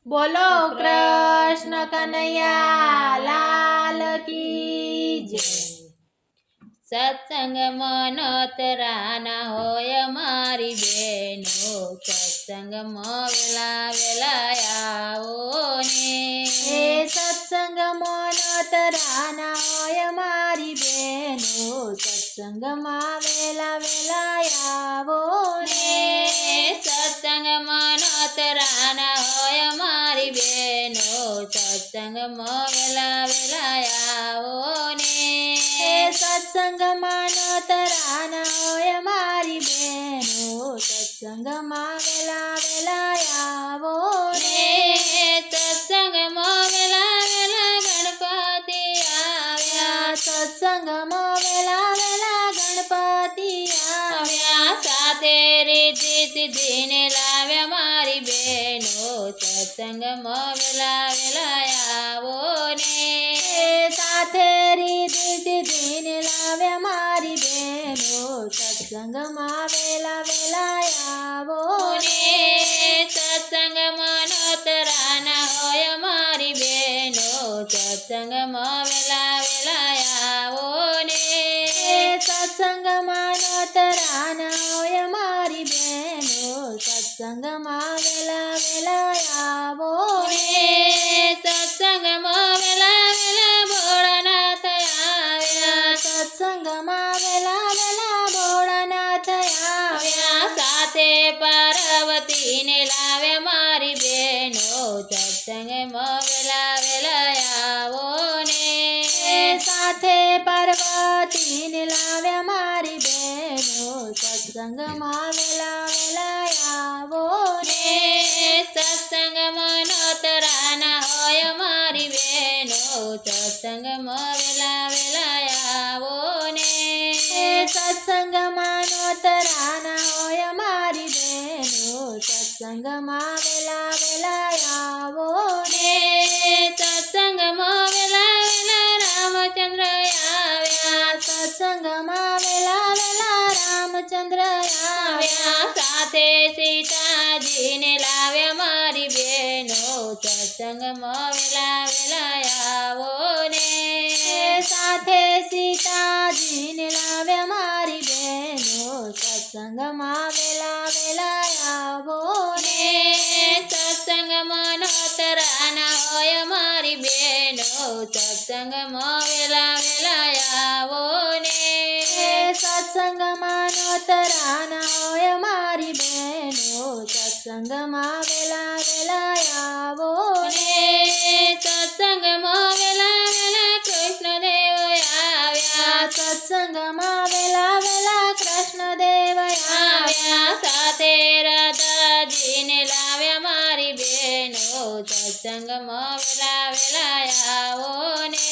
બોલો કૃષ્ણ કનૈયા લાલ કી જય। સત્સંગમાં નોતરાના હોય મારી બહેનો, સત્સંગમાં વેલા વેલા આવો ને। એ સત્સંગમાં નોતરાના હોય મારી બહેનો, સત્સંગમાં વેલા વેલા આવો ને। સત્સંગમાં નોતરાના હોય મારી બહેનો, સત્સંગમાં વેલા વેલા આવો ને। સત્સંગમાં નોતરાના હોય મારી બહેનો, સત્સંગમાં વેલા વેલા આવો ને। સત્સંગમાં વેલા વેલા ગણપતિ આવ્યા, સત્સંગમાં વેલા વેલા ગણપતિ આવ્યા। સાથે રીતિ સિદ્ધિને લાવ્યા મારી બહેનો, સત્સંગમાં વેલા વેલા આવો ને। સાથે રીતિ સિદ્ધિને લાવ્યા મારી બહેનો, સત્સંગમાં વેલા વેલા આવો ને। સત્સંગમાં નોતરાના હોય મારી બહેનો, સત્સંગમાં વેલા વેલા આવો ને। સત્સંગમાં નોતરાના હોય મારી બહેનો, સત્સંગમાં વેલા વેલા આવો ને। સત્સંગમાં વેલા વેલા ભોળાનાથ આવ્યા, સત્સંગમાં વેલા વેલા ભોળાનાથ આવ્યા। સાથે પાર્વતીને લાવ્યા મારી બહેનો, સત્સંગમાં વેલા વેલા આવો ને। સાથે પાર્વતીને લાવ્યા મારી બહેનો, સત્સંગમાં વેલા વેલા આવો ને। સત્સંગમાં નોતરાના હોય મારી બહેનો, સત્સંગમાં વેલા વેલા આવો ને। સત્સંગમાં નોતરાના હોય મારી બહેનો, સત્સંગમાં વેલા વેલા આવો ને। સત્સંગમાં વેલા વેલા રામચંદ્ર આવ્યા, સત્સંગમાં વેલા વેલા રામચંદ્ર આવ્યા। સાથે સીતાજીને લાવ્યા મારી બહેનો, સત્સંગમાં વેલા વેલા આવો ને। સાથે સીતાજીને લાવ્યા મારી બહેનો, સત્સંગમાં વેલા વેલા આવો ને। સત્સંગમાં નોતરાના હોય મારી બહેનો, સત્સંગમાં વેલા વેલા આવો ને। સત્સંગમાં નોતરાના હોય મારી બહેનો, સત્સંગમાં વેલા વેલા આવો ને। સત્સંગમાં વેલા વેલા કૃષ્ણદેવ આવ્યા, સત્સંગમાં વેલા વેલા કૃષ્ણદેવ આવ્યા। સાથે રાધાજીને લાવ્યા મારી બહેનો, સત્સંગમાં વેલા વેલા આવો ને।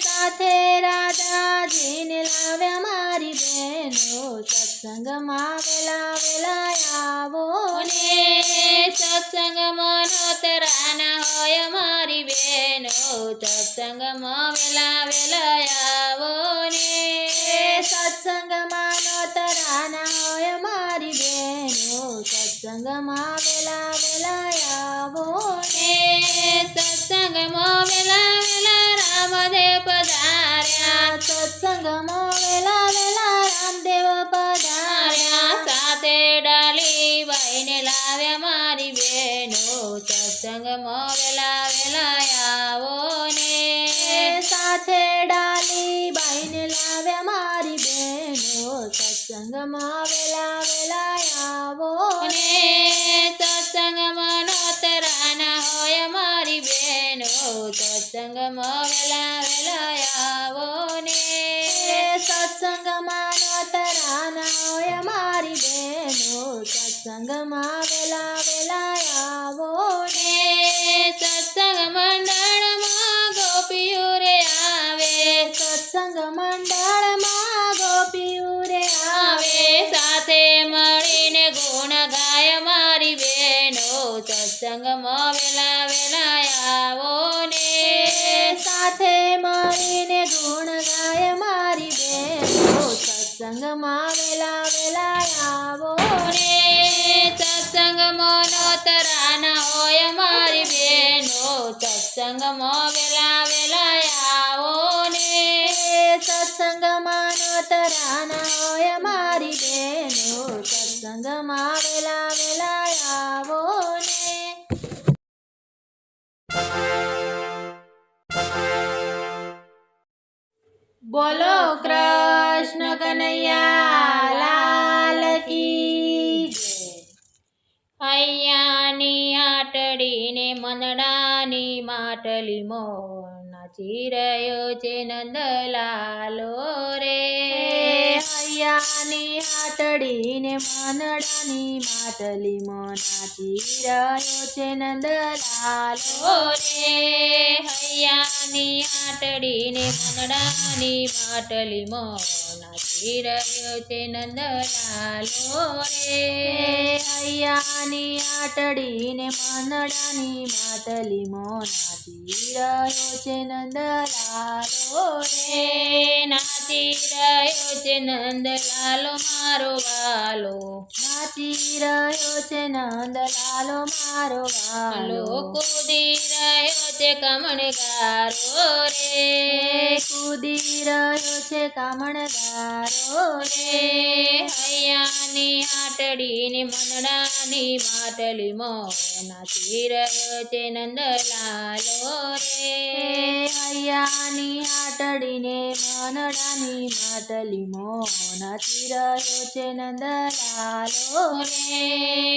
સાથે રાધાજીને લાવ્યા મારી બહેનો, સત્સંગમાં વેલા વેલા આવો ને। સત્સંગમાં નોતરાના હોય મારી બહેનો, સત્સંગમાં વેલા વેલા આવો ને। સત્સંગમાં નોતરાના હોય મારી બહેનો, સત્સંગમાં વેલા વેલા આવો ને। સત્સંગમાં વેલા વેલા રામદેવ પધાર્યા, સત્સંગમાં વેલા વેલા રામદેવ પધાર્યા। સાથે ડાલીબાઈને લાવ્યા મારી બહેનો, સત્સંગમાં વેલા વેલા આવો ને। સાથે ડાલીબાઈને લાવ્યા મારી બહેનો, સત્સંગમાં વેલા વેલા આવો ને। સત્સંગમાં નોતરાના હોય મારી બહેનો, સત્સંગમાં વેલા વેલા આવો ને। સત્સંગમાં નોતરાના હોય મારી બહેનો, સત્સંગમાં વેલા વેલા આવો ને। સત્સંગ મંડળમાં ગોપીઓ રે આવે, સત્સંગ મંડળમાં ગોપીઓ રે આવે। સાથે મળીને ગુણ ગાય મારી બહેનો, સત્સંગમાં વેલા વેલા આવો ને। સાથે મળીને ગુણ ગાય મારી બહેનો, સત્સંગમાં વેલા વેલા આવો ને। સત્સંગમાં નોતરાના હોય મારી સત્સંગમાં વેલા વેલા આવો ને સત્સંગમાં નોતરાના હોય મારી બેનો સત્સંગમાં વેલા વેલા આવો ને બોલો કૃષ્ણ કનૈયા લાલ કી જય. હૈયાની આટડીને મનડાની માટલીમાં નાચી રહ્યો છે નંદલાલો રે હૈયાની હાટડીને મનડાની માટલીમાં નાચી રહ્યો છે નંદલાલો રે હૈયાની આટડીને મનડાની માટલીમાં નાચી રહ્યો છે નંદલાલો રે હૈયાની આટડીને મનડાની માટલીમાં નાચી રહ્યો છે નંદલાલો રે નાચી રહ્યો છે નંદલાલો મારો વાલો નાચી રહ્યો છે નંદલાલો મારો વાલો કૂદી રહ્યો છે કમણગારો રે કૂદી રહ્યો છે કામણગારો રે હૈયાની આટડીને મનડાની માટલીમાં નાચી રહ્યો છે નંદલાલો રે હૈયાની આટડીને મનડાની માટલીમાં નાચી રહ્યો છે નંદલાલો રે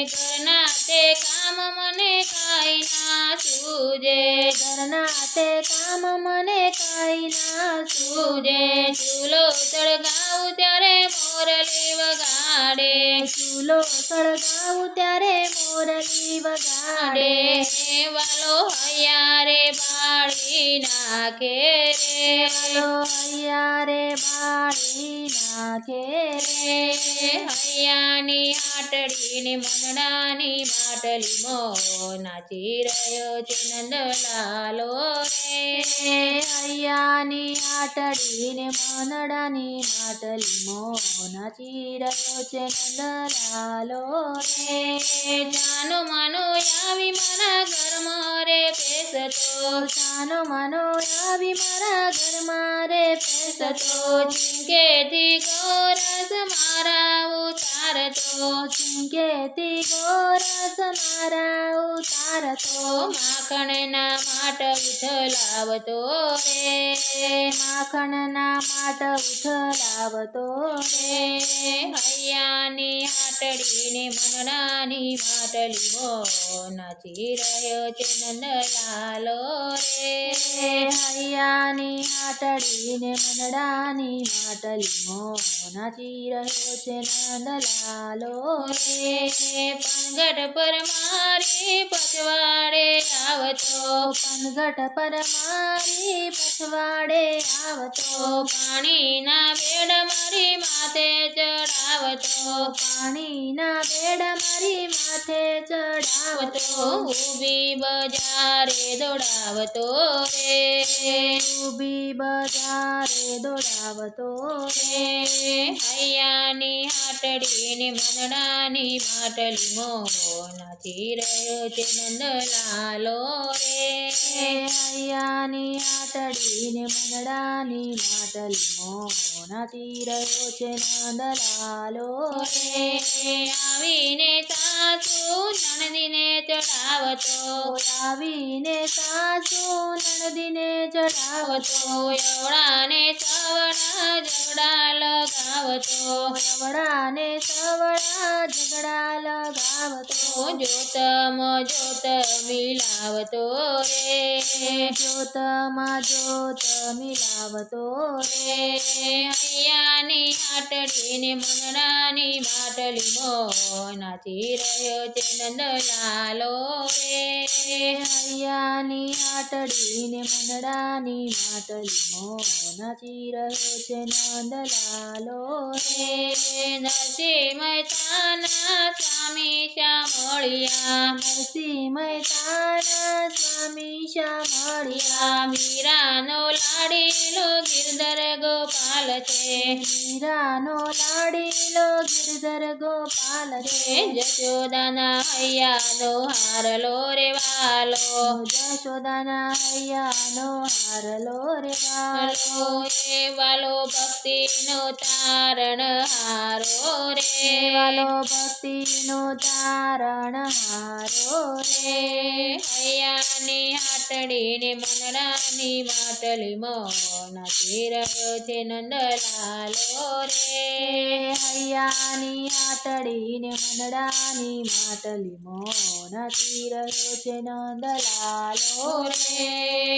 ઘરના તે કામ મને કાંઈ ના સૂજે ઘરના તે કામ મને કાંઈ ના સૂજે ચૂલો સળગાવું ત્યારે મોરલી વગાડે ચૂલો સળગાવું ત્યારે મોરલી વગાડે વાલો હૈયા રે બાળી નાખે રે વાલો હૈયા રે બાળી નાખે રે હૈયાની આટડીને મનડાની માટલીમાં નાચી રહ્યો છે નંદલાલો રે હૈયાની આટડીને મનડાની માટલીમાં નાચી રહ્યો છે નંદલાલો રે જાનો માનો આવી મારા ઘરમાં રે પેસતો જાનો માનો આવી મારા ઘરમાં રે પેસતો ચિંકેથી ગોરસ મારા ઉતારતો ચિંકેથી ગોરસ મારા ઉતારતો માખણના માટ ઉથલાવતો રે માખણના માટ ઉથલાવતો રે હૈયાની આટડીને મનડાની માટલીમાં નાચી રહ્યો છે નંદલાલો રે હૈયાની આટડીને મનડાની માટલીમાં નાચી રહ્યો છે નંદલાલો રે પનગટ પર મારી પછવાડે આવતો પનગટ પર મારી પછવાડે આવતો પાણીના બેડ મારી માથે ચડાવતો પાણીના બેડ મારી માથે ચડાવતો ઊભી બજારે દોડાવતો રે ઊભી બજારે દોડાવતો રે હૈયાની આટડીને મનડાની માટલીમાં નાચી રહ્યો છે નંદલાલો રે હૈયાની આટડીને મનડાની માટલીમાં નાચી રહ્યો છે નંદલાલો રે આવીને સાસુ નણદીને ચડાવતો આવીને સાસુ નણદીને ચડાવતો એવડાને સવડા ઝઘડા લગાવતો એવડાને સવડા ઝઘડા લગાવતો જોતમાં જોત મિલાવતો રે જોતમાં જોત મિલાવતો રે હૈયાની આટડીને મનડાની માટલીમાં નાચી રહ્યો છે નંદલાલો રે હૈયાની આટડીને મનડાની માટલીમાં નાચી રહ્યો છે નંદલાલો રે નરસિંહ મહેતાના સ્વામી શ્યામળિયા નરસિંહ મહેતા યશોદાના સ્વામી સાંભળ્યા મીરાનો લાડીલો ગિરધર ગોપાલ છે મીરાનો લાડીલો ગિરધર ગોપાલ છે જશોદાના હૈયાનો હારલો રે વાલો યશોદાના હૈયાનો હારલો રે વાલો એ વાલો ભક્તિનો તારણ હારો રે વાલો ભક્તિનો તારણ હારો રે હૈયાની હાટડીને મનડાની માટલી નાચી રહ્યો છે નંદલાલો રે હૈયાની હાટડીને મંડળાની માટલી નાચી રહ્યો છે નંદલાલો રે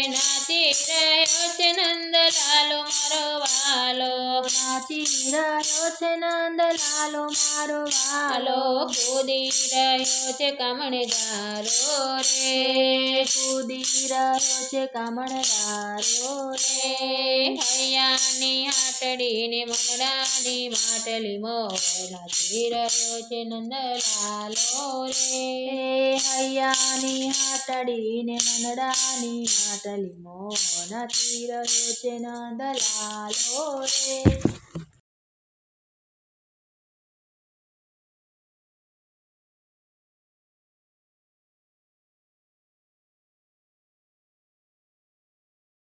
નાચી રહ્યો છે નંદલાલો મારો વાલો નાચી રહ્યો છે નંદલાલો મારો વાલો કૂદી રહ્યો છે કામણદારો રે કૂદી રહ્યો છે કામણદારો રે હૈયાની હાટડીને મંડળાની માટલી નાચી રહ્યો છે નંદલાલો રે હૈયાની હાટડીને મંડળાની માટલી નાચી રહ્યો છે નંદલાલો રે